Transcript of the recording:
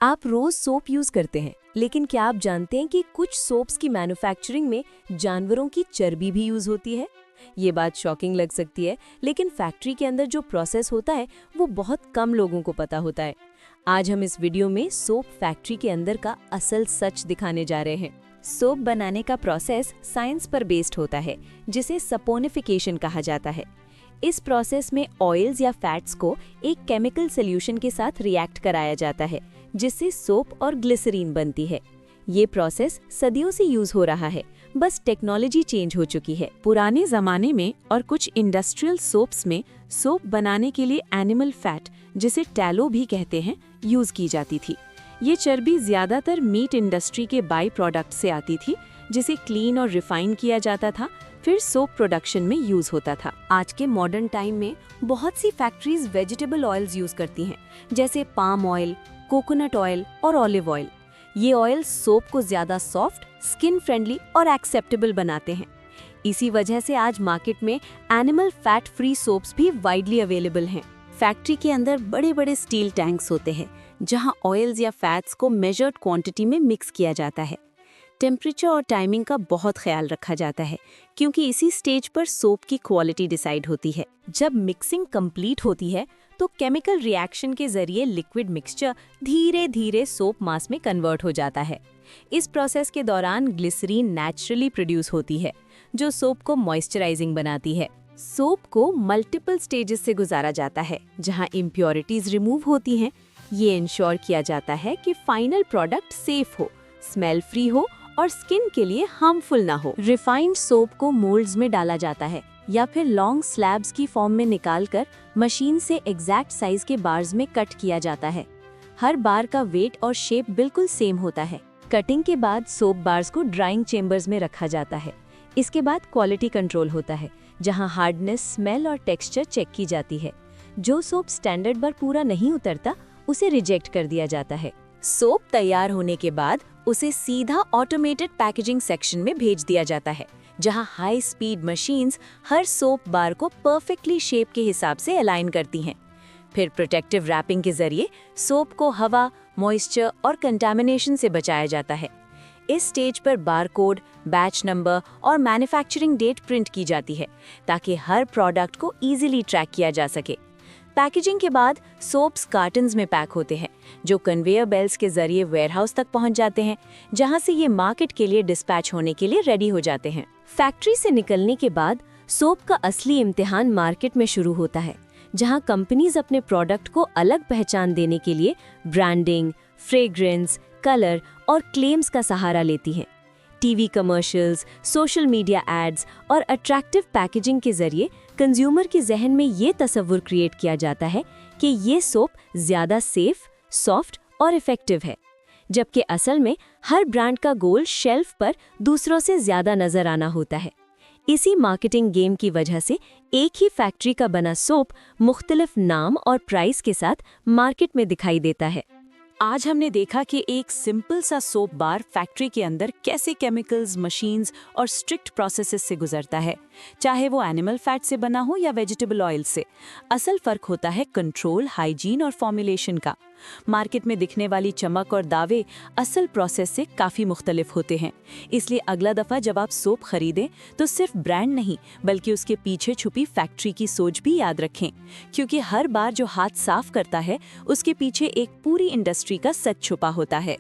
आप रोज soap use करते हैं, लेकिन क्या आप जानते हैं कि कुछ सोप्स की मैन्युफैक्चरिंग में जानवरों की चर्बी भी यूज होती है। ये बात शॉकिंग लग सकती है, लेकिन फैक्ट्री के अंदर जो प्रोसेस होता है वो बहुत कम लोगों को पता होता है। आज हम इस वीडियो में सोप फैक्ट्री के अंदर का असल सच दिखाने जा रहे हैं। सोप बनाने का प्रोसेस साइंस पर बेस्ड होता है, जिसे सपोनिफिकेशन कहा जाता है। इस प्रोसेस में ऑयल्स या फैट्स को एक केमिकल सॉल्यूशन के साथ रिएक्ट कराया जाता है, जिससे सोप और ग्लिसरीन बनती है। ये प्रोसेस सदियों से यूज हो रहा है, बस टेक्नोलॉजी चेंज हो चुकी है। पुराने जमाने में और कुछ इंडस्ट्रियल सोप्स में सोप बनाने के लिए एनिमल फैट, जिसे टैलो भी कहते हैं, यूज की जाती थी। ये चर्बी ज्यादातर मीट इंडस्ट्री के बाई प्रोडक्ट से आती थी, जिसे क्लीन और रिफाइन किया जाता था, फिर सोप प्रोडक्शन में यूज होता था। आज के मॉडर्न टाइम में बहुत सी फैक्ट्रीज वेजिटेबल ऑयल्स यूज करती हैं, जैसे पाम ऑयल, कोकोनट ऑयल और ऑलिव ऑयल। ये ऑयल सोप को ज्यादा सॉफ्ट, स्किन फ्रेंडली और एक्सेप्टेबल बनाते हैं। इसी वजह से आज मार्केट में एनिमल फैट फ्री सोप्स भी वाइडली अवेलेबल हैं। फैक्ट्री के अंदर बड़े बड़े स्टील टैंक्स होते हैं, जहां ऑयल्स या फैट्स को मेजर्ड क्वांटिटी में मिक्स किया जाता है। टेम्परेचर और टाइमिंग का बहुत ख्याल रखा जाता है, क्योंकि इसी स्टेज पर सोप की क्वालिटी डिसाइड होती है। जब मिक्सिंग कंप्लीट होती है तो केमिकल रिएक्शन के जरिए लिक्विड मिक्सचर धीरे धीरे सोप मास में कन्वर्ट हो जाता है। इस प्रोसेस के दौरान ग्लिसरीन नेचुरली प्रोड्यूस होती है, जो सोप को मॉइस्चराइजिंग बनाती है। सोप को मल्टीपल स्टेजेस से गुजारा जाता है, जहां इम्प्योरिटीज रिमूव होती हैं। ये इंश्योर किया जाता है कि फाइनल प्रोडक्ट सेफ हो, स्मेल फ्री हो और स्किन के लिए हार्मफुल ना हो। रिफाइंड सोप को मोल्ड्स में डाला जाता है या फिर लॉन्ग स्लैब्स की फॉर्म में निकालकर मशीन से एग्जैक्ट साइज के बार्स में कट किया जाता है। हर बार का वेट और शेप बिल्कुल सेम होता है। कटिंग के बाद सोप बार्स को ड्राइंग चेम्बर्स में रखा जाता है। इसके बाद क्वालिटी कंट्रोल होता है, जहां हार्डनेस, स्मेल और टेक्सचर चेक की जाती है। जो सोप स्टैंडर्ड पर पूरा नहीं उतरता, उसे रिजेक्ट कर दिया जाता है। सोप तैयार होने के बाद उसे सीधा ऑटोमेटेड पैकेजिंग सेक्शन में भेज दिया जाता है, जहां हाई स्पीड मशीन्स हर सोप बार को परफेक्टली शेप के हिसाब से अलाइन करती हैं। फिर प्रोटेक्टिव रैपिंग के जरिए सोप को हवा, मॉइस्चर और कंटामिनेशन से बचाया जाता है। इस स्टेज पर बारकोड, बैच नंबर और मैन्युफैक्चरिंग डेट प्रिंट की जाती है, ताकि हर प्रोडक्ट को इजीली ट्रैक किया जा सके। पैकेजिंग के बाद सोप्स कार्टन्स में पैक होते हैं, जो कन्वेयर बेल्ट्स के जरिए वेयरहाउस तक पहुंच जाते हैं, जहां से ये मार्केट के लिए डिस्पैच होने के लिए रेडी हो जाते हैं। फैक्ट्री से निकलने के बाद सोप का असली इम्तिहान मार्केट में शुरू होता है, जहां कंपनीज अपने प्रोडक्ट को अलग पहचान देने के लिए ब्रांडिंग, फ्रेग्रेंस, कलर और क्लेम्स का सहारा लेती हैं। TV commercials, social media ads और अट्रैक्टिव पैकेजिंग के जरिए कंज्यूमर के जहन में ये तस्वुर क्रिएट किया जाता है कि ये सोप ज़्यादा सेफ, सॉफ्ट और इफ़ेक्टिव है, जबकि असल में हर ब्रांड का गोल शेल्फ पर दूसरों से ज़्यादा नज़र आना होता है। इसी मार्केटिंग गेम की वजह से एक ही फैक्ट्री का बना सोप मुख्तलिफ नाम और प्राइस के साथ मार्केट में दिखाई देता है। आज हमने देखा कि एक सिंपल सा सोप बार फैक्ट्री के अंदर कैसे केमिकल्स, मशीन्स और स्ट्रिक्ट प्रोसेसेस से गुजरता है, चाहे वो एनिमल फैट से बना हो या वेजिटेबल ऑयल से। असल फर्क होता है कंट्रोल, हाइजीन और फॉर्मुलेशन का। मार्केट में दिखने वाली चमक और दावे असल प्रोसेस से काफ़ी मुख्तलिफ होते हैं। इसलिए अगला दफ़ा जब आप सोप खरीदें तो सिर्फ ब्रांड नहीं, बल्कि उसके पीछे छुपी फैक्ट्री की सोच भी याद रखें, क्योंकि हर बार जो हाथ साफ करता है उसके पीछे एक पूरी इंडस्ट्री का सच छुपा होता है।